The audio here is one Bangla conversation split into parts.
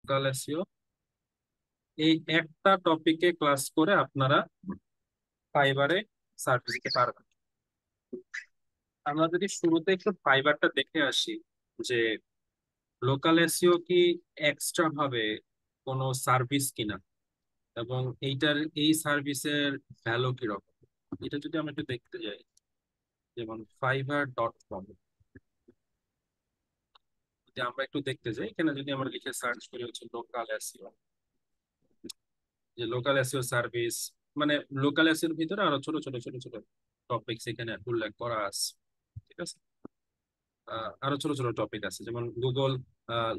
লোকাল এসইও এই একটা টপিকে ক্লাস করে আপনারা ফাইবারে সার্ভিস দিতে পারবেন। আমরা যদি শুরুতে একটু ফাইবারটা দেখে আসি যে লোকাল এসইও কি এক্সট্রা ভাবে কোনো সার্ভিস কিনা এবং এই সার্ভিসের ভ্যালু কিরকম, এটা যদি আমরা একটু দেখতে যাই। যেমন fiverr.com, যদি আমরা একটু দেখতে যাই এখানে, যদি আমরা লিখে সার্চ করি হচ্ছে লোকাল এসইও, যে লোকাল এসইও সার্ভিস, মানে লোকাল এসইওর ভিতরে আরো ছোট ছোট ছোট ছোট টপিকস এখানে উল্লেখ করা আছে। ঠিক আছে, আরো ছোট ছোট টপিক আছে, যেমন গুগল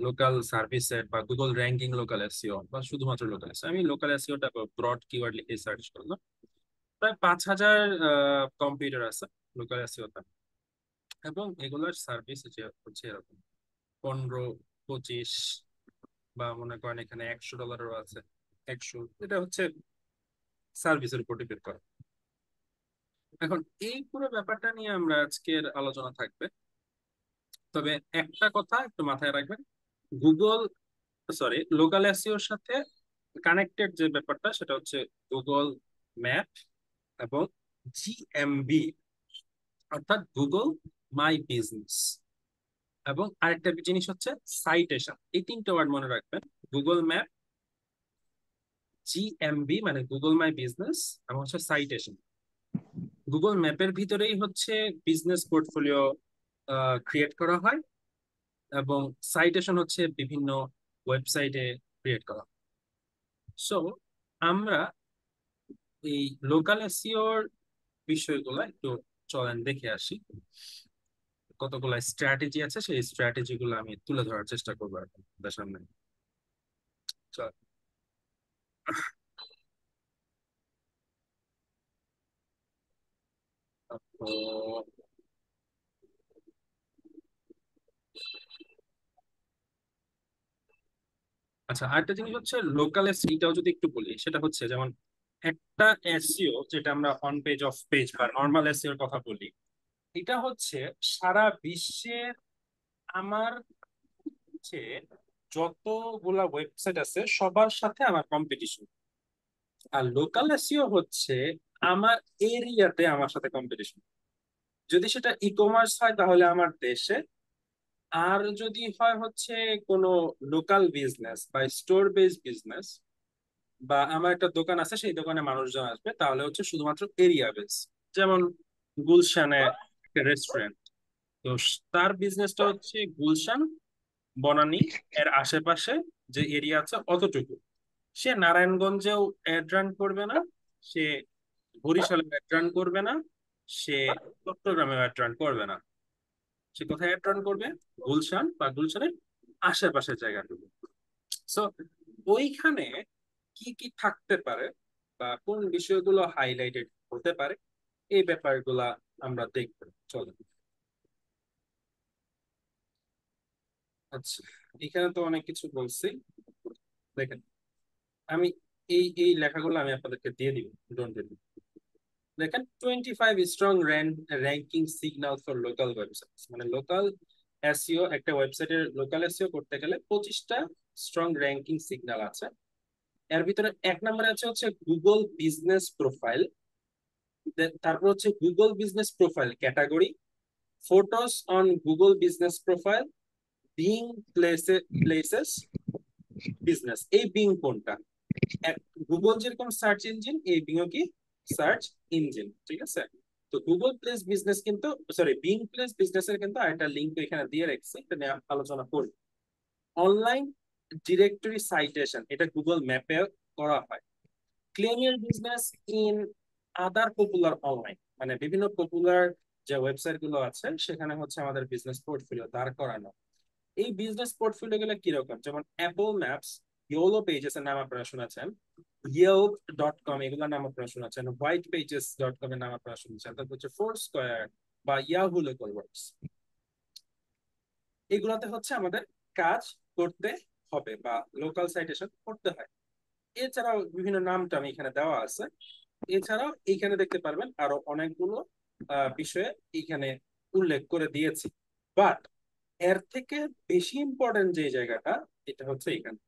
লোকাল সার্ভিসের বা গুগল র্যাঙ্কিং লোকাল এসইও বা শুধুমাত্র লোকাল এসইও। আমি লোকাল এসইওটা ব্রড কিওয়ার্ড লিখে সার্চ করলাম। প্রায় 5,000 কম্পিউটার আছে লোকাল এসইওতে, এবং এগুলোর সার্ভিস হচ্ছে এরকম 15-25, বা মনে করেন এখানে $100 আছে। 100, এটা হচ্ছে সার্ভিসের উপর ডিপেন্ড করে। এখন এই পুরো ব্যাপারটা নিয়ে আমরা আজকের আলোচনা থাকবে। তবে একটা কথা একটু মাথায় রাখবেন, গুগল সরি লোকাল এসইওর সাথে কানেক্টেড যে ব্যাপারটা সেটা হচ্ছে গুগল ম্যাপ এবং জিএমবি, অর্থাৎ গুগল মাই বিজনেস। এবং আরেকটা জিনিস হচ্ছে সাইটেশন। এই তিনটে ওয়ার্ড মনে রাখবেন: গুগল ম্যাপ, জিএমবি মানে গুগল মাই বিজনেস, এবং হচ্ছে সাইটেশন। গুগল ম্যাপের ভিতরেই হচ্ছে বিজনেস পোর্টফোলিও ক্রিয়েট করা হয়, এবং সাইটেশন হচ্ছে বিভিন্ন ওয়েবসাইটে ক্রিয়েট করা হয়। সো আমরা এই লোকাল এসইওর বিষয়গুলো একটু চলেন দেখে আসি। কতগুলো স্ট্র্যাটেজি আছে, সেই স্ট্র্যাটেজি গুলো আমি তুলে ধরার চেষ্টা করবো এখন আপনাদের সামনে। চল। তো আচ্ছা, আরেকটা জিনিস হচ্ছে লোকাল এসইটাও যদি একটু বলি, সেটা হচ্ছে যেমন একটা এসইও যেটা আমরা অন পেজ অফ পেজ বা নর্মাল এসইওর কথা বলি, এটা হচ্ছে সারা বিশ্বের আমার হচ্ছে যতগুলা ওয়েবসাইট আছে সবার সাথে আমার কম্পিটিশন। আর লোকাল এসইও হচ্ছে আমার এরিয়াতে আমার সাথে কম্পিটিশন। যদি সেটা ই কমার্স হয় তাহলে আমার দেশে, আর যদি হয় হচ্ছে কোনো লোকাল বিজনেস বা স্টোর বেসড বিজনেস, বা আমার একটা দোকান আছে সেই দোকানে মানুষজন আসবে, তাহলে হচ্ছে শুধুমাত্র এরিয়া বেস। যেমন গুলশানে একটা রেস্টুরেন্ট, তো তার বিজনেসটা হচ্ছে গুলশান বনানী এর আশেপাশে যে এরিয়া আছে অতটুকু। সে নারায়ণগঞ্জেও অ্যাড রান করবে না, সে বরিশালে অ্যাড রান করবে না, সে চট্টগ্রামে অ্যাড রান করবে না। সে কোথায় অ্যাড রান করবে? গুলশান বা গুলশানের আশেপাশের জায়গাটুকু। সো ওইখানে কি কি থাকতে পারে বা কোন বিষয়গুলো হাইলাইটেড হতে পারে, এই ব্যাপারগুলা আমরা দেখবো। চলো। আচ্ছা, এখানে তো অনেক কিছু বলছি। দেখেন, আমি এই লেখাগুলো আমি আপনাদেরকে দিয়ে দিব, ডোন্ট দিব। দেখেন, 25 strong ranking signal for local website, মানে লোকাল এসইও, একটা ওয়েবসাইটের লোকাল এসইও করতে গেলে 25টা স্ট্রং র্যাঙ্কিং সিগন্যাল আছে। এর ভিতরে এক নম্বরে আছে হচ্ছে গুগল বিজনেস প্রোফাইল, তারপর হচ্ছে Google business profile category, photos on Google business profile, being places business. এই বিং কোনটা? গুগল যেরকম সার্চ ইঞ্জিন, এই বিংও কি সার্চ ইঞ্জিন, ঠিক আছে? তো গুগল প্লেস বিজনেস কিন্তু, সরি, বিং প্লেস বিজনেস এর কিন্তু আরেকটা লিঙ্ক এখানে দিয়ে রাখছি, এটা নিয়ে আলোচনা করি। অনলাইন ডিরেক্টরি সাইটেশন, এটা গুগল ম্যাপে করা হয়। Claim your business in other popular online, মানে বিভিন্ন পপুলার যে ওয়েবসাইট গুলো আছে সেখানে হচ্ছে আমাদের বিজনেস পোর্টফোলিও দাঁড় করানো। এই বিজনেস পোর্টফোলিও গুলো কিরকম? যেমন অ্যাপল ম্যাপস, ইয়োলো পেজেস এর নাম আপনারা শুনেছেন, ইয়েল্প.কম এগুলোর নাম আপনারা শুনেছেন, হোয়াইট পেজেস.কম এর নাম আপনারা শুনেছেন, তারপর হচ্ছে ফোর স্কোয়ার বা ইয়াহু লোকাল ওয়ার্কস। এগুলোতে হচ্ছে আমাদের কাজ করতে হবে বা লোকাল সাইটেশন করতে হয়। এছাড়াও বিভিন্ন নামটা আমি এখানে দেওয়া আছে। এছাড়াও এইখানে দেখতে পারবেন আরো অনেকগুলো বিষয়ে এখানে উল্লেখ করে দিয়েছি। বাট এর থেকে বেশি ইম্পর্টেন্ট যে জায়গাটা, এটা হচ্ছে এখানে।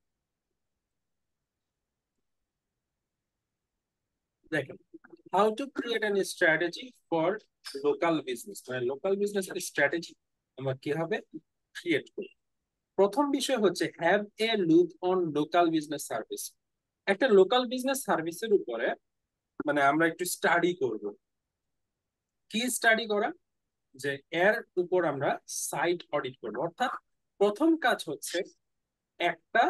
দেখেন, how to create N strategy for local business, মানে লোকাল বিজনেস এর স্ট্র্যাটেজি আমরা কিভাবে ক্রিয়েট করি। প্রথম বিষয় হচ্ছে have a look on local business service. একটা লোকাল বিজনেস সার্ভিসের উপরে মানে আমরা একটু স্টাডি করব। কি স্টাডি করা? যে এর উপর আমরা সাইট অডিট করবো। অর্থাৎ প্রথম কাজ হচ্ছে একটা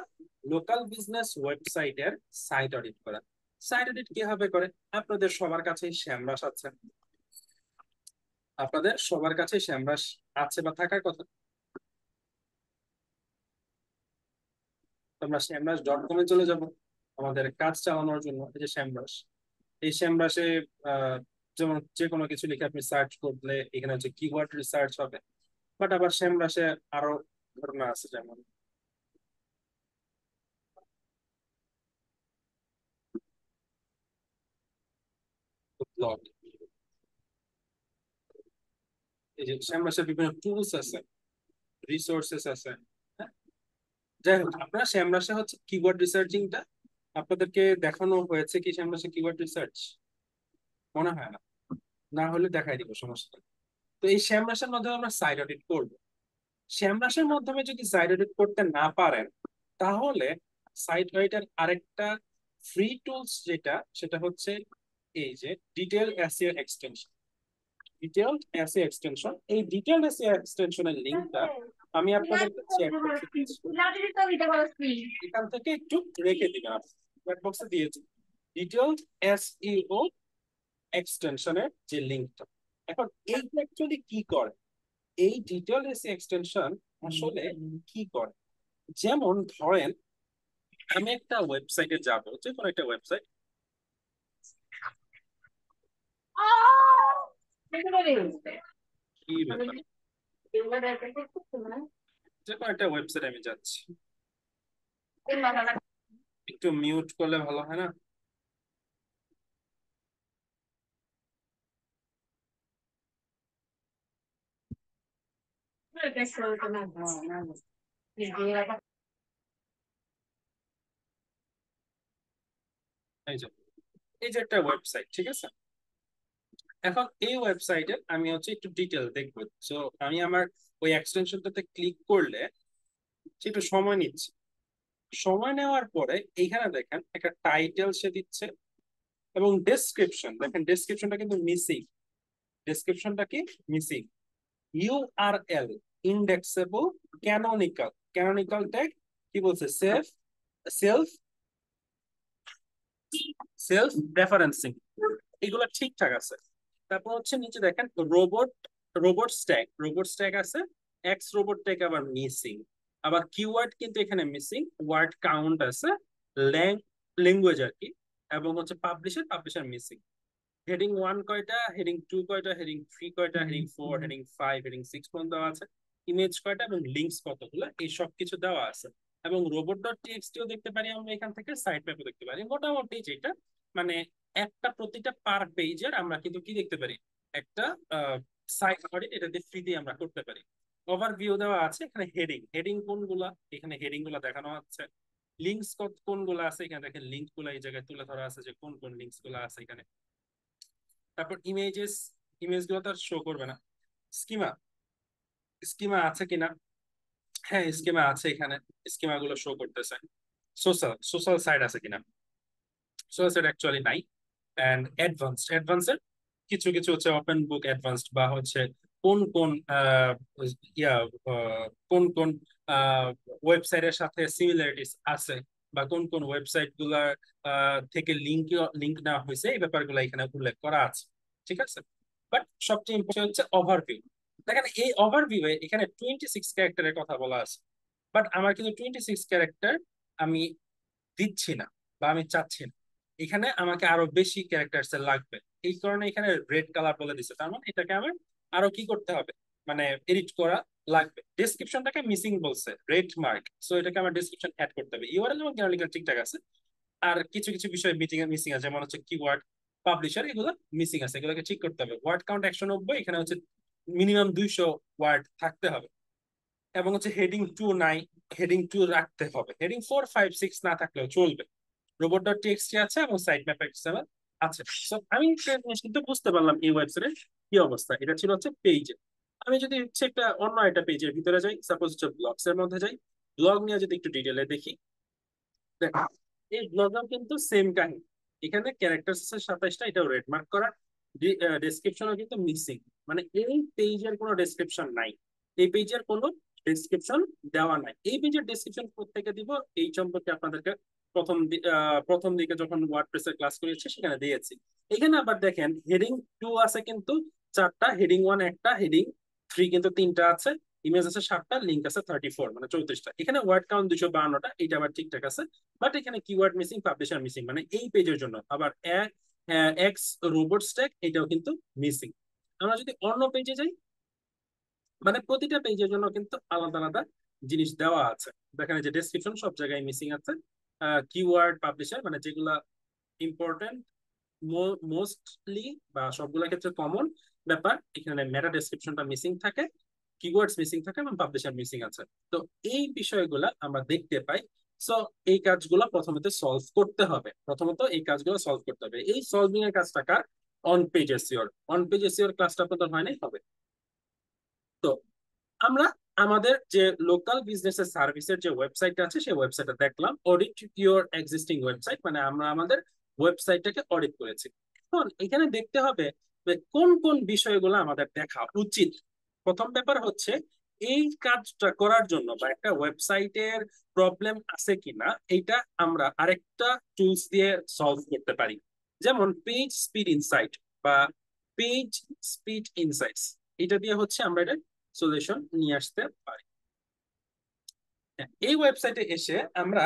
লোকাল বিজনেস ওয়েবসাইটের সাইট অডিট করা। সাইট অডিট কিভাবে করে? আপনাদের সবার কাছেই শ্যামরাস আছে, আপনাদের সবার কাছে শ্যামরাস আছে বা থাকার কথা। তো আমরা শ্যামরাস.com চলে যাব আমাদের কাজ চালানোর জন্য। এই যে শ্যামরাস, এই শ্যামরাসে আহ যেমন যে কোনো কিছু লিখে আপনি সার্চ করলে এখানে হচ্ছে কিওয়ার্ড রিসার্চ হবে। বাট আবার শ্যামরাসে আরো ঘটনা আছে, যেমন ব্লগ। এই যে শ্যামরাসের বিভিন্ন টুলস আছে, রিসোর্সেস আছে। হ্যাঁ? যাই হোক, আপনারা শ্যামরাসে হচ্ছে কিওয়ার্ড রিসার্চিংটা আপনাদেরকে দেখানো হয়েছে কি? শ্যামরাসে কিওয়ার্ড রিসার্চ মনে হয় না, না হলে দেখাই দিব, সমস্যা নেই। তো এই শ্যামরাসের মাধ্যমে আমরা সাইট অডিট করব। শ্যামরাসের মাধ্যমে যদি সাইট অডিট করতে না পারেন, তাহলে সাইট অডিটের আরেকটা ফ্রি টুলস যেটা, সেটা হচ্ছে এই যে detail SEO extension. Detailed SEO extension, এই ডিটেলড এসইও এক্সটেনশনের লিংকটা আমি আপনাদেরকে চ্যাট বক্সে দিচ্ছি। এখান থেকে একটু রেখে দিবেন, আপনি চ্যাট বক্সে দিয়েছি ডিটেলড এসইও এক্সটেনশনের যে লিংকটা। এখন এইটা অ্যাকচুয়ালি কি করে? এই ডিটেল এসইও এক্সটেনশন আসলে কি করে? যেমন ধরেন আমি একটা ওয়েবসাইটে যাব, যে কোনো একটা ওয়েবসাইট, কি ব্যাপার, যে কোনো একটা ওয়েবসাইট আমি যাচ্ছি, একটু মিউট করলে ভালো হয় না? এই যে, এই যে একটা ওয়েবসাইট, ঠিক আছে। এখন এই ওয়েবসাইটে আমি হচ্ছে একটু ডিটেল দেখবো। তো আমি আমার ওই এক্সটেনশনটাতে ক্লিক করলে সে একটু সময় নিচ্ছে। সময় নেওয়ার পরে এইখানে দেখেন একটা টাইটেল সে দিচ্ছে এবং ডেসক্রিপশন, দেখেন ডেসক্রিপশনটা কিন্তু মিসিং। ডেসক্রিপশনটা কি missing? URL ইন্ডেক্সেবল, canonical, canonical tag কি বলছে? সেলফ সেলফ রেফারেন্সিং, এগুলো ঠিকঠাক আছে। তারপর হচ্ছে নিচে দেখেন robot, robot stack, robot stack আছে। এক্স রোবট ট্যাগ আবার মিসিং। আবার কিওয়ার্ড কিন্তু এখানে মিসিং, ওয়ার্ড কাউন্ট আছে, ল্যাঙ্গুয়েজ আর কি। এবং হচ্ছে পাবলিশার মিসিং। হেডিং 1 কয়টা, হেডিং 2 কয়টা, হেডিং 3 কয়টা, হেডিং 4, হেডিং 5, হেডিং 6 পর্যন্ত দেওয়া আছে। ইমেজ কয়টা এবং লিঙ্কস কতগুলো, এই সব কিছু দেওয়া আছে। এবং robot.txt ও দেখতে পারি আমরা এখান থেকে, সাইট ম্যাপও দেখতে পারি। মোটামুটি যেটা মানে একটা প্রতিটা পার পেজের আমরা কিন্তু কি দেখতে পারি, একটা সাইট অডিট এটা দিয়ে ফ্রি দিয়ে আমরা করতে পারি। ওভারভিউ দেওয়া আছে এখানে, হেডিং, হেডিং কোনগুলা এখানে হেডিং গুলা দেখানো আছে। লিঙ্কস কোনগুলো আছে এখানে দেখেন, লিঙ্ক গুলা এই জায়গায় তুলে ধরা আছে যে কোন কোন লিঙ্কস গুলো আছে এখানে। তারপর ইমেজেস, ইমেজ গুলো তো আর শো করবে না। স্কিমা, স্কিমা আছে কিনা? হ্যাঁ স্কিমা আছে এখানে, স্কিমা গুলো শো করতেছে। সোশ্যাল সাইড আছে কিনা? সোশ্যাল সাইড অ্যাকচুয়ালি নাই। এন্ড অ্যাডভান্সড কিছু কিছু হচ্ছে ওপেন বুক অ্যাডভান্সড, বা হচ্ছে কোন কোন ইয়া কোন কোন ওয়েবসাইটের সাথে সিমিলারিটিস আছে, বা কোন কোন ওয়েবসাইট গুলা থেকে লিঙ্ক নেওয়া হয়েছে, এই ব্যাপারগুলো এখানে উল্লেখ করা আছে। ঠিক আছে। বাট সবচেয়ে ইম্পর্টেন্ট হচ্ছে ওভারভিউ। দেখেন এই ওভারভিউ এখানে 26 ক্যারেক্টারের কথা বলা আছে। বাট আমার কিন্তু 26 ক্যারেক্টার আমি দিচ্ছি না, বা আমি চাচ্ছি না। এখানে আমাকে আরো বেশি ক্যারেক্টার্স লাগবে। এই কারণে এখানে রেড কালার বলে দিচ্ছে, তার মানে এটাকে আমার আরো কি করতে হবে, মানে এডিট করা লাগবে। ডেসক্রিপশনটাকে মিসিং বলছে, রেড মার্ক, সো এটাকে আমার ডেসক্রিপশন অ্যাড করতে হবে। ইউআরএল এবং ক্যানোনিক্যাল ঠিকঠাক আছে। আর কিছু কিছু বিষয় মিসিং আছে, যেমন হচ্ছে কিওয়ার্ড, পাবলিশার, এগুলো মিসিং আছে, এগুলোকে ঠিক করতে হবে। ওয়ার্ড কাউন্ট 190, এখানে হচ্ছে মিনিমাম 200 ওয়ার্ড থাকতে হবে। এবং হচ্ছে হেডিং 2 নাই, হেডিং 2 রাখতে হবে। হেডিং 4, 5, 6 না থাকলেও চলবে। robot.txt আছে এবং সাইট ম্যাপ এক্সএমএল আচ্ছা, so আমি একটা জিনিস কিন্তু বুঝতে পারলাম এই ওয়েবসাইটের কি অবস্থা। এটা ছিল হচ্ছে পেজে। আমি যদি হচ্ছে একটা পেজের ভিতরে যাই, সাপোজ হচ্ছে ব্লগস এর মধ্যে যাই, ব্লগ নিয়ে যদি একটু ডিটেলে দেখি, দেখো এই ব্লগেও কিন্তু সেম কাহিনী। এখানে ক্যারেক্টার্স আছে 27টা, এটাও রেড মার্ক করা। ডেসক্রিপশনও কিন্তু মিসিং, মানে এই পেজের কোনো ডেসক্রিপশন নাই। এই পেজের কোনো ডেসক্রিপশন দেওয়া নাই। এই পেজের ডেসক্রিপশন কোত্থেকে দিব এই সম্পর্কে আপনাদেরকে প্রথম দিকে যখন ওয়ার্ডপ্রেসের ক্লাস করেছি সেখানে দিয়েছি। এখানে আবার দেখেন হেডিং 2 আছে কিন্তু 4টা, হেডিং 1 একটা, হেডিং 3 কিন্তু 3টা আছে, ইমেজ আছে 7টা, লিঙ্ক আছে 34 মানে 34টা। এখানে ওয়ার্ড কাউন্ট 252টা, এটা আবার ঠিকঠাক আছে। বাট এখানে কিওয়ার্ড মিসিং, পাবলিশার মিসিং, মানে এই পেজের জন্য আবার এক্স রোবট স্ট্যাক এটাও কিন্তু মিসিং। আমরা যদি অন্য পেজে যাই, মানে প্রতিটা পেজের জন্য কিন্তু আলাদা আলাদা জিনিস দেওয়া আছে। দেখেন যে ডেসক্রিপশন সব জায়গায় মিসিং আছে। কিওয়ার্ড পাবলিশার মানে যেগুলা ইম্পর্টেন্ট মোস্টলি বা সবগুলা ক্ষেত্রে কমন ব্যাপার, এখানে মেটা ডেসক্রিপশনটা মিসিং থাকে, কিওয়ার্ডস মিসিং থাকে এবং পাবলিশার মিসিং আছে। তো এই বিষয়গুলা আমরা দেখতে পাই। সো এই কাজগুলো প্রথমত সলভ করতে হবে, এই সলভিং এর কাজটা কার? On page SEO. On page SEO ক্লাসটা আপনাদের হয় নাই, হবে। তো আমরা আমাদের যে লোকাল বিজনেসের সার্ভিসের যে ওয়েবসাইটটা আছে সেই ওয়েবসাইটটা দেখলাম, অডিট ইউর এক্সিস্টিং ওয়েবসাইট, মানে আমরা আমাদের ওয়েবসাইটটাকে অডিট করেছি। এখন এখানে দেখতে হবে যে কোন কোন বিষয়গুলো আমাদের দেখা উচিত। প্রথম ব্যাপার হচ্ছে এই কাজটা করার জন্য বা একটা ওয়েবসাইটের প্রবলেম আছে কিনা এটা আমরা আরেকটা টুলস দিয়ে সলভ করতে পারি। যেমন পেজ স্পিড ইনসাইট বা পেজ স্পিড ইনসাইটস, এটা দিয়ে হচ্ছে আমরা এটা সলিউশন নিয়ে আসতে পারি। এই ওয়েবসাইটে এসে আমরা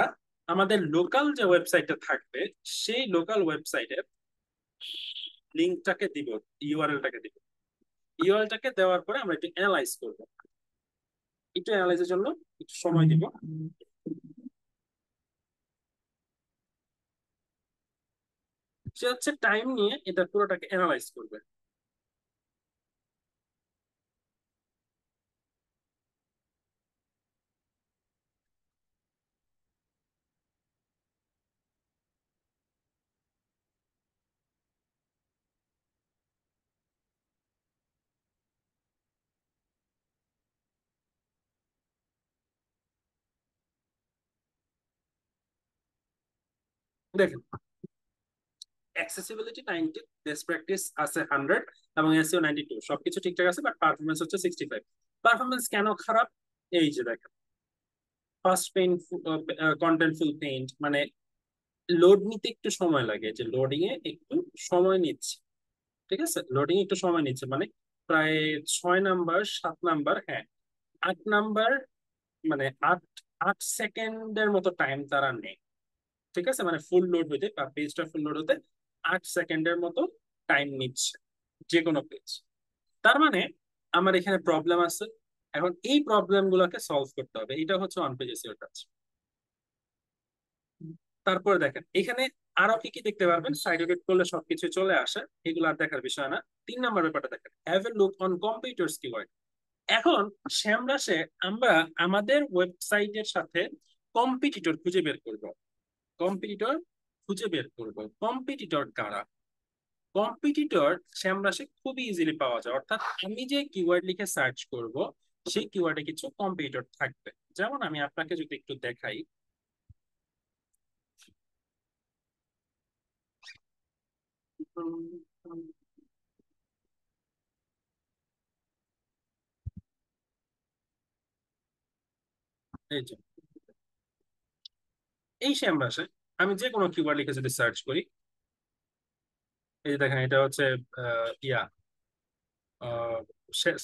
আমাদের লোকাল যে ওয়েবসাইটটা থাকবে সেই লোকাল ওয়েবসাইটের লিঙ্কটাকে দিব, ইউআরএলটাকে দিব। ইউআরএলটাকে দেওয়ার পরে আমরা একটু অ্যানালাইজ করব। একটু অ্যানালাইজের জন্য একটু সময় দিব। সে হচ্ছে টাইম নিয়ে এটা পুরোটাকে অ্যানালাইজ করবে। দেখেন অ্যাক্সেসিবিলিটি 90, বেস্ট প্র্যাকটিস আছে 100 এবং এসইও 92, সবকিছু ঠিকঠাক আছে, বাট পারফরমেন্স হচ্ছে 65। পারফরমেন্স কেন খারাপ? এই যে দেখেন ফার্স্ট পেইন্ট, কন্টেন্টফুল পেইন্ট, মানে লোড নিতে একটু সময় লাগে, যে লোডিং এ একটু সময় নিচ্ছে। ঠিক আছে, লোডিং একটু সময় নিচ্ছে, মানে প্রায় 6 নাম্বার 7 নাম্বার, হ্যাঁ 8 নাম্বার, মানে 8 8 সেকেন্ডের মতো টাইম তারা নেয়। ঠিক আছে, মানে ফুল লোড হইতে বা পেজটা ফুল লোড হতে 8 সেকেন্ডের মতো টাইম নিচ্ছে যে কোনো পেজ। তার মানে আমার এখানে প্রবলেম আছে। এখন এই প্রবলেম গুলোকে সলভ করতে হবে, এটা হচ্ছে অন পেজ এসইও কাজ। তারপরে দেখেন এখানে আরো কি কি দেখতে পারবেন, সাইড এডিট করলে সবকিছু চলে আসে, এগুলো আর দেখার বিষয় না। 3 নাম্বার ব্যাপারটা দেখেন, have a look on computers keyword. এখন শ্যামরাসে আমরা আমাদের ওয়েবসাইটের সাথে কম্পিটিটর খুঁজে বের করব। কম্পিটিটর খুঁজে বের করব, কম্পিটিটর কারা? কম্পিটিটর শ্যামরাসে খুবই ইজিলি পাওয়া যায়, অর্থাৎ আমি যে কিওয়ার্ড লিখে সার্চ করব সেই কিওয়ার্ডে কিছু কম্পিটিটর থাকবে। যেমন আমি আপনাকে যদি একটু দেখাই, এই যে এই শ্যামরাসে আমি যে কোনো কিওয়ার্ড লিখে যদি সার্চ করি, এই যে দেখেন এটা হচ্ছে ইয়া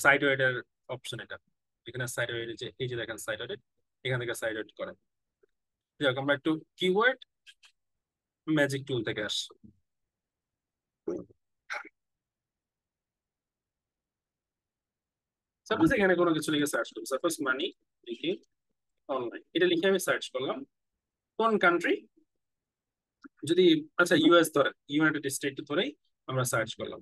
সাইড ওয়েডের অপশন। এটা এখানে সাইড ওয়েড, যে এই যে দেখেন সাইড ওয়েড, এখান থেকে সাইড ওয়েড করে। যাক আমরা একটু কিওয়ার্ড ম্যাজিক টুল থেকে আসছি। সাপোজ এখানে কোনো কিছু লিখে সার্চ করি, সাপোজ মানি লিখি অনলাইন, এটা লিখে আমি সার্চ করলাম। কোন কান্ট্রি? যদি আচ্ছা ইউএস ধরে, ইউনাইটেড স্টেট ধরেই আমরা সার্চ করলাম।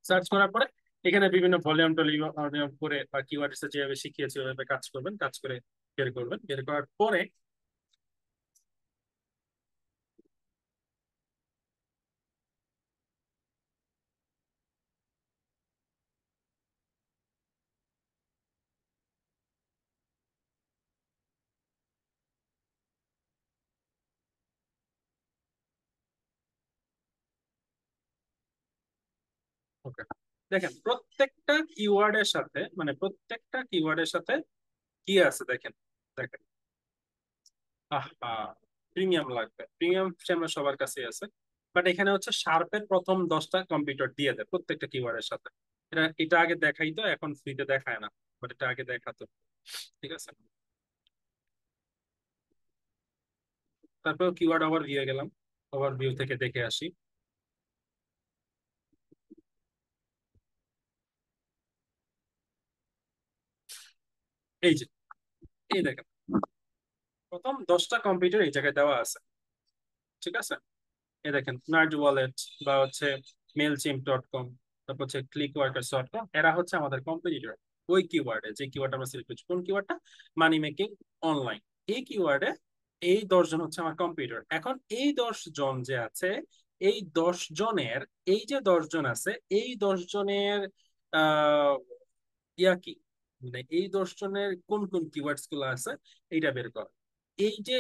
সার্চ করার পরে এখানে বিভিন্ন ভলিউম টলিউম করে বা কিওয়ার্ড রিসার্চ যেভাবে শিখিয়েছি ওইভাবে কাজ করবেন, কাজ করে বের করবেন। বের করার পরে ওকে, দেখেন প্রত্যেকটা কিওয়ার্ডের সাথে, মানে প্রত্যেকটা কিওয়ার্ডের সাথে কি আছে দেখেন। দেখেন, আহা, প্রিমিয়াম লাগবে, প্রিমিয়াম আমরা সবার কাছে আছে। বাট এখানে হচ্ছে শার্পের প্রথম 10টা কম্পিউটার দিয়ে দেয় প্রত্যেকটা কিওয়ার্ডের সাথে। এটা এটা আগে দেখাই তো, এখন ফ্রিতে দেখায় না, বাট এটা আগে দেখাতো। ঠিক আছে, তারপর কিওয়ার্ড ওভারভিউ গেলাম, ওভারভিউ থেকে দেখে আসি। এই যে, এই দেখেন, প্রথম 10টা কম্পিউটার এই জায়গায় দেওয়া আছে। ঠিক আছে, এই দেখেন নার্ড ওয়ালেট বা হচ্ছে মেলচিম্প.com, তারপর হচ্ছে ক্লিকওয়ার্কার্স.com, এরা হচ্ছে আমাদের কম্পিটিটর। ওই কিওয়ার্ডে, যে কিওয়ার্ড আমরা সিলেক্ট করছি, কোন কিওয়ার্ডটা? মানি মেকিং অনলাইন। এই কিওয়ার্ডে এই 10 জন হচ্ছে আমার কম্পিউটার। এখন এই 10 জন যে আছে, এই 10 জনের, এই যে 10 জন আছে, এই 10 জনের আহ ইয়া কি, মানে এই 10 জনের কোন কোন কিওয়ার্ডস গুলো আছে এইটা বের করা। এই যে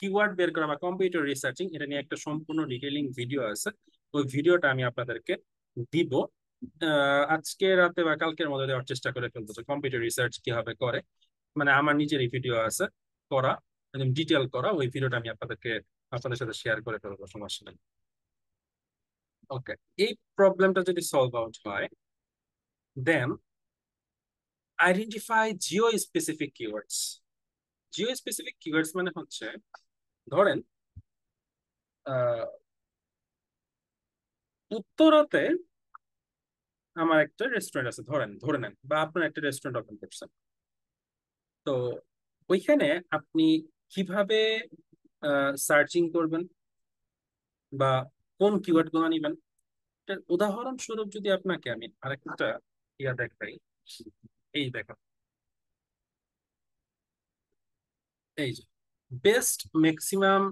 কিওয়ার্ড বের করা বা কম্পিউটার রিসার্চিং, এটা নিয়ে একটা সম্পূর্ণ ডিটেইলিং ভিডিও আছে। ওই ভিডিওটা আমি আপনাদেরকে দিব আজকে রাতে বা কালকের মধ্যে দেওয়ার চেষ্টা করে ফেলবো, যে কম্পিউটার রিসার্চ কিভাবে করে। মানে আমার নিজেরই ভিডিও আছে করা, একদম ডিটেল করা। ওই ভিডিওটা আমি আপনাদের সাথে শেয়ার করে ফেলবো, সমস্যা নেই। ওকে, এই প্রবলেমটা যদি সলভ আউট হয়, then identify geo specific keywords. Geo specific keywords মানে হচ্ছে, ধরেন আহ, উত্তরাতে আমার একটা রেস্টুরেন্ট আছে, ধরেন ধরে নেন, বা আপনার একটা রেস্টুরেন্ট ওপেন করছেন। তো ওইখানে আপনি কিভাবে সার্চিং করবেন বা কোন কিওয়ার্ড গুলো নিবেন, এটার উদাহরণস্বরূপ যদি আপনাকে আমি আরেকটা ইয়া দেখাই। এই দেখো, এই যে best maximum,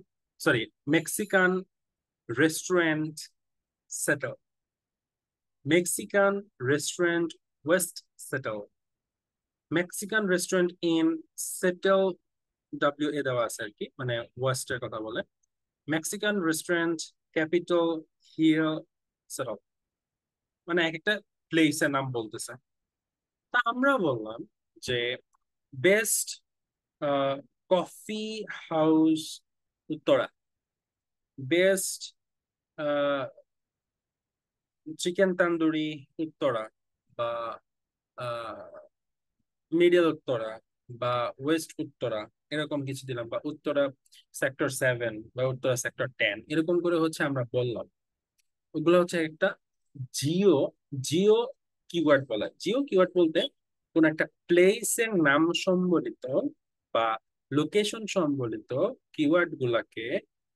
sorry, Mexican restaurant Seattle, Mexican restaurant West Seattle, Mexican restaurant in Seattle, W A দেওয়া আছে আর কি, মানে ওয়েস্টের কথা বলে। Mexican restaurant Capitol Hill Seattle, মানে এক একটা প্লেসের নাম বলতেছে। তা আমরা বললাম যে best coffee house Uttara, best chicken tandoori Uttara, বা মিডল উত্তরা, বা ওয়েস্ট উত্তরা, এরকম কিছু দিলাম, বা উত্তরা সেক্টর 7, বা উত্তরা সেক্টর 10, এরকম করে হচ্ছে আমরা বললাম। ওগুলো হচ্ছে একটা জিও, জিও কিওয়ার্ড বলা। জিও কিওয়ার্ড বলতে কোন একটা প্লেসের নাম সম্বলিত বা লোকেশন সম্বলিত কিওয়ার্ড গুলাকে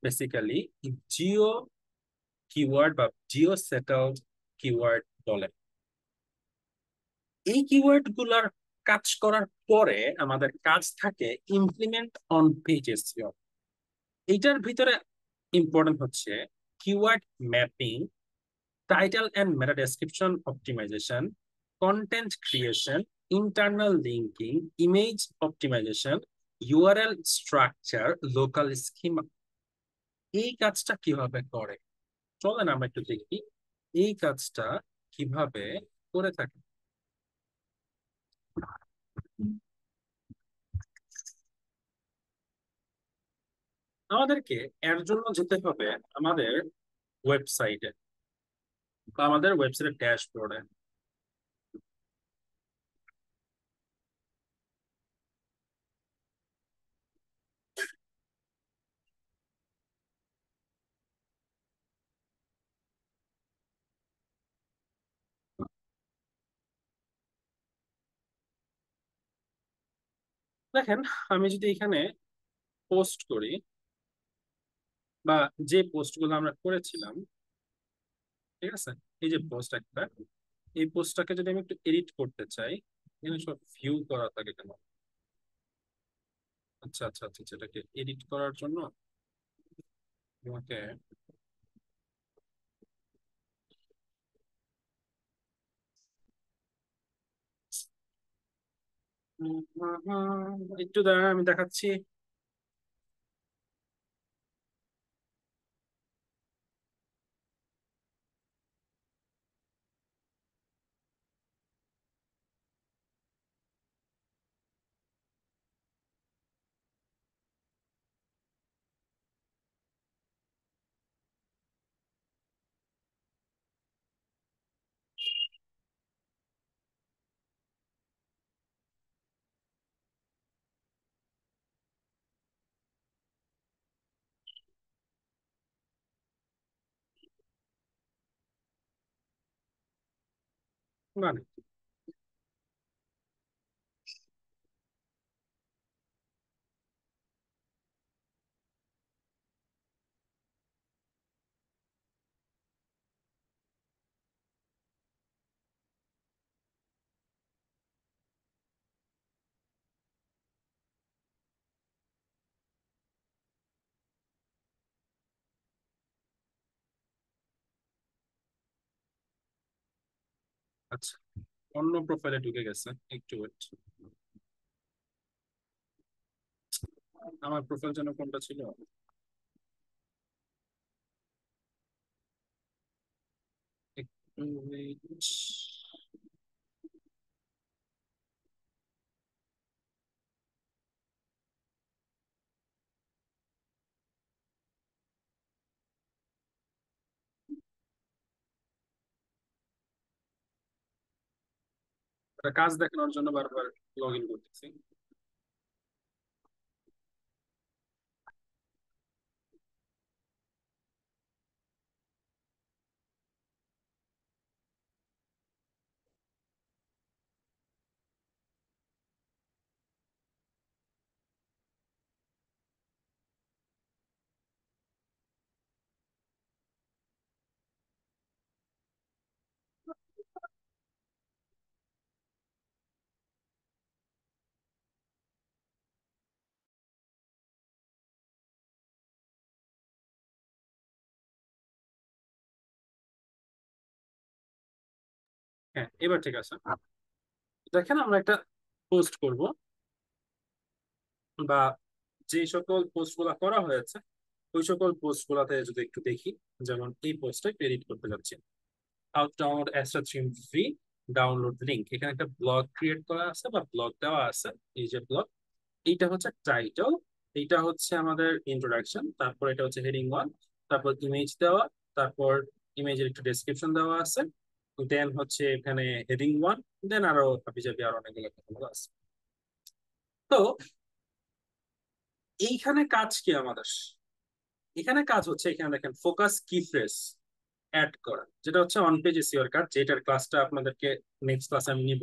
বেসিক্যালি জিও কিওয়ার্ড বা জিও সেটেলড কিওয়ার্ড বলে। এই কিওয়ার্ড গুলার কাজ করার পরে আমাদের কাজ থাকে ইমপ্লিমেন্ট অন পেজেস। এইটার ভিতরে ইম্পর্টেন্ট হচ্ছে keyword mapping, title and meta description optimisation, content creation, internal linking, image optimisation, URL structure, local schema. এই কাজটা কিভাবে করে, চলেন আমরা একটু দেখি এই কাজটা কিভাবে করে থাকে। আমাদেরকে এর জন্য যেতে হবে আমাদের ওয়েবসাইটে, বা আমাদের ওয়েবসাইটের ড্যাশবোর্ডে। দেখেন, আমি যদি এখানে পোস্ট করি, বা যে পোস্ট গুলো আমরা করেছিলাম, ঠিক আছে, এই যে পোস্ট একটা, এই পোস্টটাকে যদি আমি একটু এডিট করতে চাই, এখানে সব ভিউ করা থাকে কেন? আচ্ছা আচ্ছা আচ্ছা আচ্ছা, এটাকে এডিট করার জন্য তোমাকে একটু দাঁড়ান, আমি দেখাচ্ছি। মানে আচ্ছা, অন্য প্রোফাইলে ঢুকে গেছে, একটু ওয়েট। আমার প্রোফাইল যেন কোনটা ছিল, একটু wait। একটা কাজ দেখানোর জন্য বারবার লগ ইন করতেছি। হ্যাঁ, এবার ঠিক আছে। দেখেন, আমরা একটা পোস্ট করব, বা যে সকল পোস্ট গুলা করা হয়েছে ওই সকল পোস্ট গুলাতে যদি একটু দেখি। যেমন এই পোস্টটা ক্রেডিট করতে যাচ্ছি, how to download extra theme free, download link. এখানে একটা ব্লগ ক্রিয়েট করা আছে বা ব্লগ দেওয়া আছে। এই যে ব্লগ, এইটা হচ্ছে টাইটেল, এইটা হচ্ছে আমাদের ইন্ট্রোডাকশন, তারপর এটা হচ্ছে হেডিং ওয়ান, তারপর ইমেজ দেওয়া, তারপর ইমেজের একটু ডেসক্রিপশন দেওয়া আছে, দেন হচ্ছে এখানে হেডিং ওয়ান, দেন আরো হাবিজাবি আরো অনেকগুলো কথা আছে। তো এইখানে কাজ কি আমাদের? এখানে কাজ হচ্ছে, এখানে দেখেন ফোকাস কি ফ্রেজ অ্যাড করা, যেটা হচ্ছে অন পেজ এসইও এর কাজ, যেটার ক্লাসটা আপনাদেরকে নেক্সট ক্লাসে আমি নিব।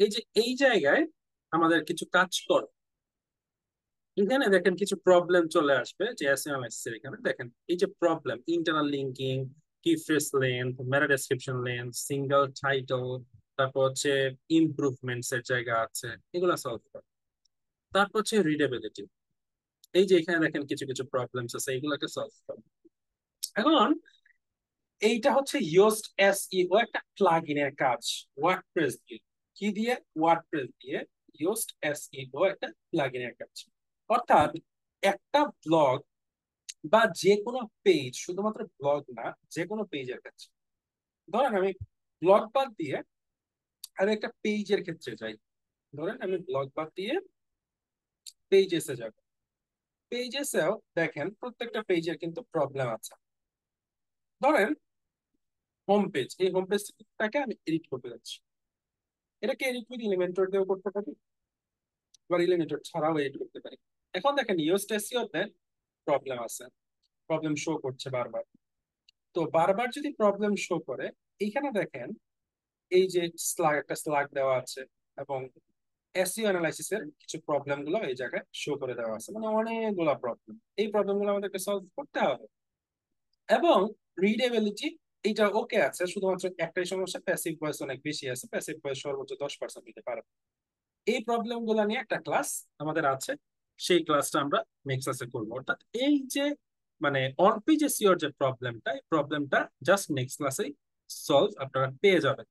এই যে এই জায়গায় আমাদের কিছু কাজ কর, এখানে দেখেন কিছু প্রবলেম চলে আসবে যে এসইও অ্যানালাইসিস এর। এখানে দেখেন এই যে প্রবলেম, ইন্টারনাল লিঙ্কিং, কি ফ্রেজ লেন্থ, মেটা ডেসক্রিপশন লেন্থ, সিঙ্গেল টাইটেল, তারপর হচ্ছে ইমপ্রুভমেন্টস এর জায়গা আছে, এগুলো সলভ করে। তারপর হচ্ছে রিডেবিলিটি, এই যে এখানে দেখেন কিছু কিছু প্রবলেমস আছে, এগুলোকে সলভ করে। এখন এইটা হচ্ছে ইয়োস্ট এসইও একটা প্লাগইনের কাজ, ওয়ার্ডপ্রেস দিয়ে। কি দিয়ে? ওয়ার্ডপ্রেস দিয়ে ইয়োস্ট এসইও একটা প্লাগইনের কাজ। অর্থাৎ একটা ব্লগ বা যে কোনো পেজ, শুধুমাত্র ব্লগ না, যে কোনো পেজের কাজ। ধরেন আমি ব্লগ বাদ দিয়ে আমি একটা পেজের ক্ষেত্রে যাই। ধরেন আমি ব্লগ বাদ দিয়ে পেজেসে যাব। পেজেসেও দেখেন প্রত্যেকটা পেজের কিন্তু প্রবলেম আছে। ধরেন হোম পেজ, এই হোম পেজটাকে আমি এডিট করতে যাচ্ছি। এটাকে এডিট উইথ এলিমেন্টর দিয়েও করতে পারি, আবার এলিমেন্টর ছাড়াও এডিট করতে পারি। এখন দেখেন ইউএস টেসিওতে প্রবলেম আছে, প্রবলেম শো করছে বারবার। তো বারবার যদি প্রবলেম শো করে, এইখানে দেখেন এই যে স্লাগ, একটা স্লাগ দেওয়া আছে, এবং এসইও অ্যানালাইসিস এর কিছু প্রবলেম গুলো এই জায়গায় শো করে দেওয়া আছে, মানে অনেকগুলো প্রবলেম। এই প্রবলেম গুলো আমাদেরকে সলভ করতে হবে। এবং রিডেবিলিটি, এটা ওকে আছে, শুধুমাত্র একটাই সমস্যা, প্যাসিভ ভয়েস অনেক বেশি আছে, প্যাসিভ ভয়েস সর্বোচ্চ 10% দিতে পারে। এই প্রবলেম গুলো নিয়ে একটা ক্লাস আমাদের আছে, সেই ক্লাসটা আমরা নেক্সট ক্লাসে করবো। অর্থাৎ এই যে মানে অন পেজ এসইওর যে প্রবলেমটা, এই প্রবলেমটা জাস্ট নেক্সট ক্লাসেই সলভ আপনারা পেয়ে যাবেন।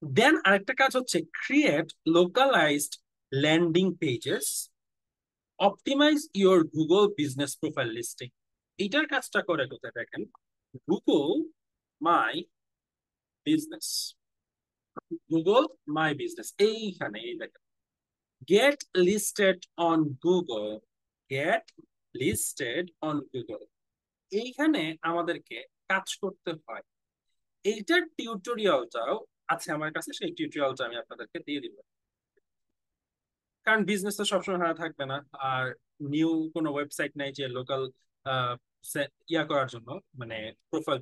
দেন আরেকটা কাজ হচ্ছে create localized landing pages, optimize your Google business profile listing. এইটার কাজটা করে কোথায় দেখেন, Google my business, Google my business, এইখানে এই দেখেন get listed on Google, get listed on Google. এইখানে আমাদেরকে কাজ করতে হয়। এইটার টিউটোরিয়ালটাও আছে আমার কাছে, সেই টিউটোরিয়ালটা আমি আপনাদেরকে দিয়ে দিব। কারণ বিজনেস তো সবসময় হারা থাকবে না, আর নিউ কোনো ওয়েবসাইট নাই যে লোকাল ইয়া করার জন্য, মানে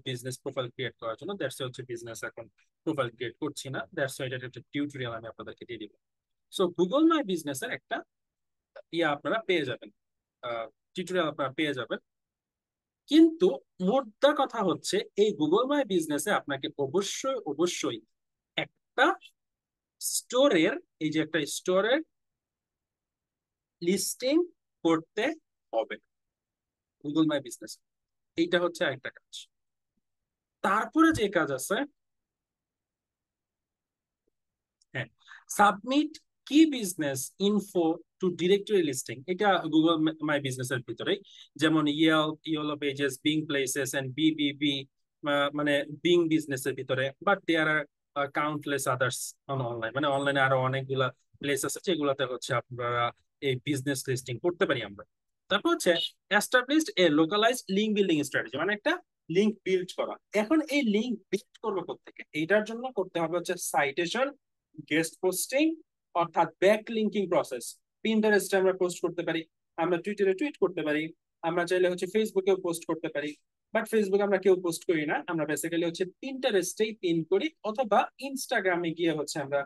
বিজনেস প্রোফাইল ক্রিয়েট করার জন্য। দ্যাটস হচ্ছে বিজনেস এখন প্রোফাইল ক্রিয়েট করছি না, দ্যাটস এটা একটা টিউটোরিয়াল আমি আপনাদেরকে দিয়ে দিব। সো গুগল মাই বিজনেসের একটা ইয়া আপনারা পেয়ে যাবেন, টিউটোরিয়াল আপনারা পেয়ে যাবেন। কিন্তু মোদ্দা কথা হচ্ছে এই গুগল মাই বিজনেসে আপনাকে অবশ্যই অবশ্যই একটা স্টোরের, এই যে একটা স্টোরের লিস্টিং করতে হবে গুগল মাই বিজনেস। এইটা হচ্ছে একটা কাজ। তারপরে যে কাজ আছে, হ্যাঁ, submit key business info to directory listing, এটা গুগল মাই বিজনেস এর ভিতরেই। যেমন yellow pages, Bing places and BBB, মানে বিং বিজনেস এর ভিতরে। But there are countless others online, মানে অনলাইনে আরো অনেকগুলা প্লেস আছে যেগুলোতে হচ্ছে আপনারা এই বিজনেস লিস্টিং করতে পারি আমরা। তারপর হচ্ছে এস্টাবলিশড এ লোকালাইজড লিঙ্ক বিল্ডিং স্ট্র্যাটেজি, মানে একটা লিঙ্ক বিল্ড করা। এখন এই লিঙ্ক বিল্ড করবো কোত্থেকে? এইটার জন্য করতে হবে হচ্ছে সাইটেশন, গেস্ট পোস্টিং, অর্থাৎ ব্যাক লিঙ্কিং প্রসেস। পিন্টারেস্টে আমরা পোস্ট করতে পারি, আমরা টুইটারে টুইট করতে পারি, আমরা চাইলে হচ্ছে ফেসবুকেও পোস্ট করতে পারি। বাট ফেসবুকে আমরা কেউ পোস্ট করি না, আমরা বেসিক্যালি হচ্ছে পিন্টারেস্টেই পিন করি, অথবা ইনস্টাগ্রামে গিয়ে হচ্ছে আমরা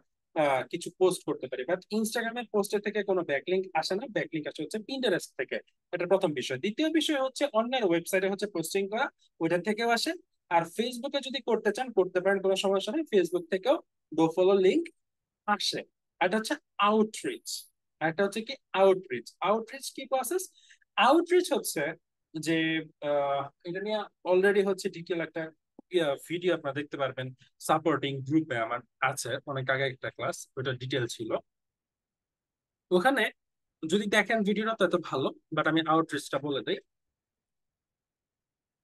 কিছু পোস্ট করতে পারি। বাট ইনস্টাগ্রামের পোস্টের থেকে কোনো ব্যাকলিঙ্ক আসে না, ব্যাকলিঙ্ক আসে হচ্ছে পিন্টারেস্ট থেকে। এটা প্রথম বিষয়। দ্বিতীয় বিষয় হচ্ছে অন্যের ওয়েবসাইটে হচ্ছে পোস্টিং করা, ওইটা থেকেও আসে। আর ফেসবুকে যদি করতে চান করতে পারেন, কোনো সমস্যা নেই, ফেসবুক থেকেও ডো ফলো লিঙ্ক আসে। এটা হচ্ছে আউটরিচ। একটা হচ্ছে কি আউটরিচ। আউটরিচ কি প্রসেস? আউটরিচ হচ্ছে যে এটা নিয়ে অলরেডি হচ্ছে ডিটেল একটা ভিডিও আপনারা দেখতে পারবেন, সাপোর্টিং গ্রুপে আমার আছে, অনেক আগে একটা ক্লাস, ওটা ডিটেল ছিল ওখানে। যদি দেখেন ভিডিওটা তত ভালো, বাট আমি আউটরিচটা বলে দিই।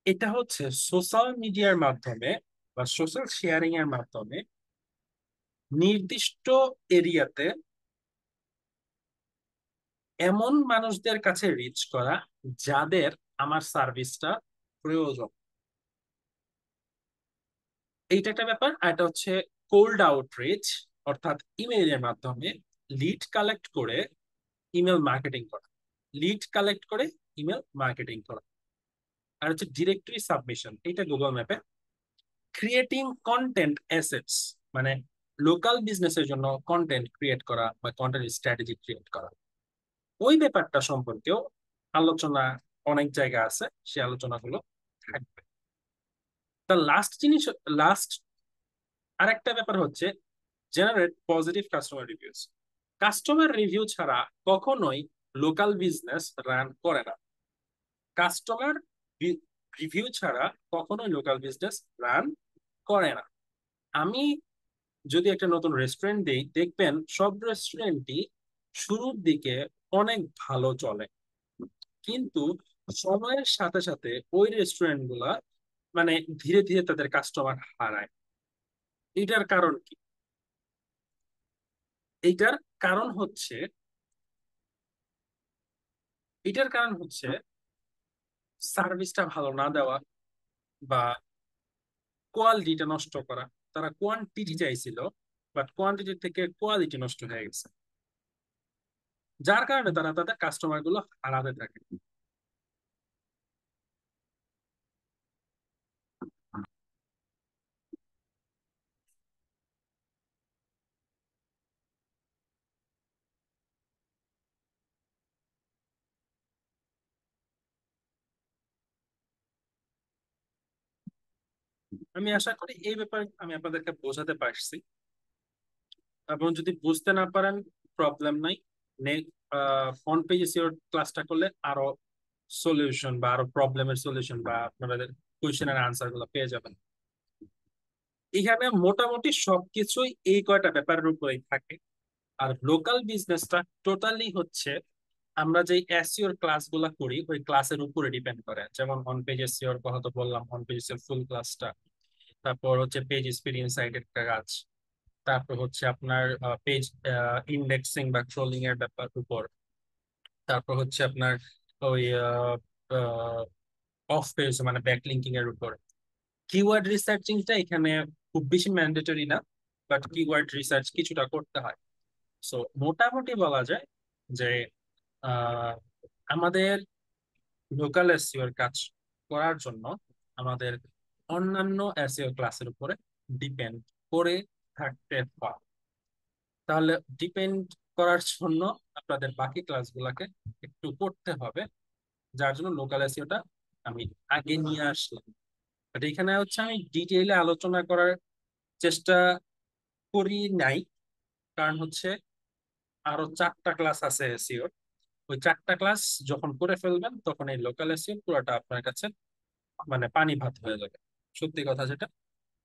এটা হচ্ছে সোশ্যাল মিডিয়ার মাধ্যমে বা সোশ্যাল শেয়ারিং এর মাধ্যমে নির্দিষ্ট এরিয়াতে এমন মানুষদের কাছে রিচ করা যাদের আমার সার্ভিসটা প্রয়োজন। এইটা একটা ব্যাপার। আর এটা হচ্ছে কোল্ড আউটরিচ, অর্থাৎ ইমেইলের মাধ্যমে লিড কালেক্ট করে ইমেল মার্কেটিং করা, লিড কালেক্ট করে ইমেল মার্কেটিং করা। আর হচ্ছে ডিরেক্টরি সাবমিশন, এটা গুগল ম্যাপে। ক্রিয়েটিং কন্টেন্ট অ্যাসেটস, মানে লোকাল বিজনেসের জন্য কন্টেন্ট ক্রিয়েট করা বা কন্টেন্ট স্ট্র্যাটেজি ক্রিয়েট করা। ওই ব্যাপারটা সম্পর্কেও আলোচনা অনেক জায়গা আছে, সে আলোচনাগুলো থাকবে। তা লাস্ট জিনিস, লাস্ট আরেকটা ব্যাপার হচ্ছে generate positive customer reviews. Customer review ছাড়া কখনোই লোকাল বিজনেস রান করে না। কাস্টমার রিভিউ ছাড়া কখনোই লোকাল বিজনেস রান করে না। আমি যদি একটা নতুন রেস্টুরেন্ট দিই, দেখবেন সব রেস্টুরেন্টই শুরুর দিকে অনেক ভালো চলে, কিন্তু সময়ের সাথে সাথে ওই রেস্টুরেন্ট গুলা মানে ধীরে ধীরে তাদের কাস্টমার হারায়। এটার কারণ কি? এইটার কারণ হচ্ছে এটার কারণ হচ্ছে সার্ভিসটা ভালো না দেওয়া বা কোয়ালিটিটা নষ্ট করা। তারা কোয়ান্টিটি চাইছিল, বাট কোয়ান্টিটি থেকে কোয়ালিটি নষ্ট হয়ে গেছে, যার কারণে তারা তাদের কাস্টমার গুলো হারাতে থাকে। আমি আশা করি এই ব্যাপারে আমি আপনাদেরকে বোঝাতে পারছি। এবং যদি বুঝতে না পারেন, প্রবলেম নাই, ফ্রন্ট পেজে সিওর ক্লাসটা করলে আরো সলিউশন বা আরো প্রবলেমের সলিউশন বা আপনাদের কোয়েশ্চেনের আনসার গুলো পেয়ে যাবেন। এখানে মোটামুটি সবকিছুই এই কয়টা ব্যাপারের উপরেই থাকে। আর লোকাল বিজনেসটা টোটালি হচ্ছে আমরা যে এসইওর ক্লাসগুলো করি ওই ক্লাসের উপরে ডিপেন্ড করে। যেমন অন পেজ এসইওর কথা তো বললাম, অন পেজ এসইওর ফুল ক্লাসটা। তারপর হচ্ছে পেজ এক্সপিরিয়েন্স সাইটের একটা কাজ। তারপর হচ্ছে আপনার পেজ ইন্ডেক্সিং বা ট্রোলিং এর ব্যাপার উপর। তারপর হচ্ছে আপনার ওই অফ পেজ মানে ব্যাকলিঙ্কিং এর উপর। কিওয়ার্ড রিসার্চিংটা এখানে খুব বেশি ম্যান্ডেটরি না, বাট কিওয়ার্ড রিসার্চ কিছুটা করতে হয়। সো মোটামুটি বলা যায় যে আহ, আমাদের লোকাল এসইও এর কাজ করার জন্য আমাদের অন্যান্য এসইও ক্লাসের উপরে ডিপেন্ড করে থাকতে হয়। তাহলে ডিপেন্ড করার জন্য আপনাদের বাকি ক্লাসগুলোকে একটু পড়তে হবে, যার জন্য লোকাল এসইওটা আমি আগে নিয়ে আসলাম। বাট এখানে হচ্ছে আমি ডিটেইলে আলোচনা করার চেষ্টা করি নাই, কারণ হচ্ছে আরো 4টা ক্লাস আছে এসইওর। ওই 4টা ক্লাস যখন করে ফেলবেন তখন এই লোকাল এসইও পুরোটা আপনার কাছে মানে পানি ভাত হয়ে যাবে। সত্যি কথা যেটা,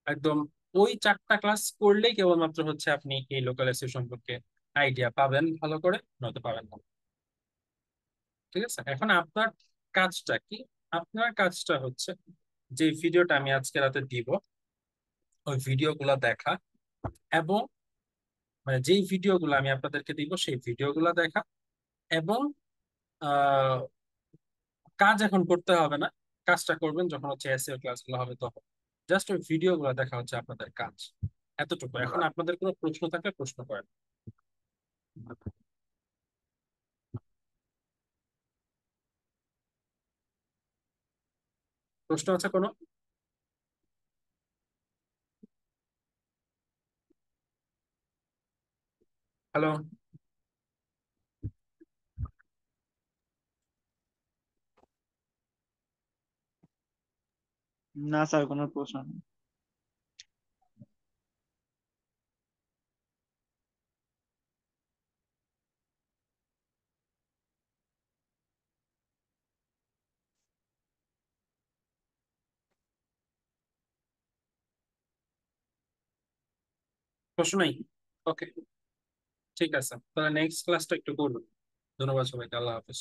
একদম ওই 4টা ক্লাস করলেই কেবলমাত্র হচ্ছে আপনি এই লোকাল এসইও সম্পর্কে আইডিয়া পাবেন ভালো করে, নয়তো পাবেন না। ঠিক আছে, এখন আপনার কাজটা কি? আপনার কাজটা হচ্ছে যে ভিডিওটা আমি আজকে রাতে দিব ওই ভিডিওগুলো দেখা, এবং মানে যেই ভিডিওগুলো আমি আপনাদেরকে দিব সেই ভিডিওগুলো দেখা, এবং আহ কাজ এখন করতে হবে না, কাজটা করবেন যখন হচ্ছে এসইও ক্লাসগুলো হবে তখন। জাস্ট ওই ভিডিওগুলো দেখা হচ্ছে আপনাদের কাজ, এতটুকু। এখন আপনাদের কোনো প্রশ্ন থাকলে প্রশ্ন করেন। প্রশ্ন আছে কোনো? হ্যালো? না স্যার, কোনো প্রশ্ন নেই। প্রশ্ন নাই? ওকে, ঠিক আছে, তাহলে নেক্সট ক্লাসটা একটু করুন। ধন্যবাদ সবাইকে, আল্লাহ হাফেজ।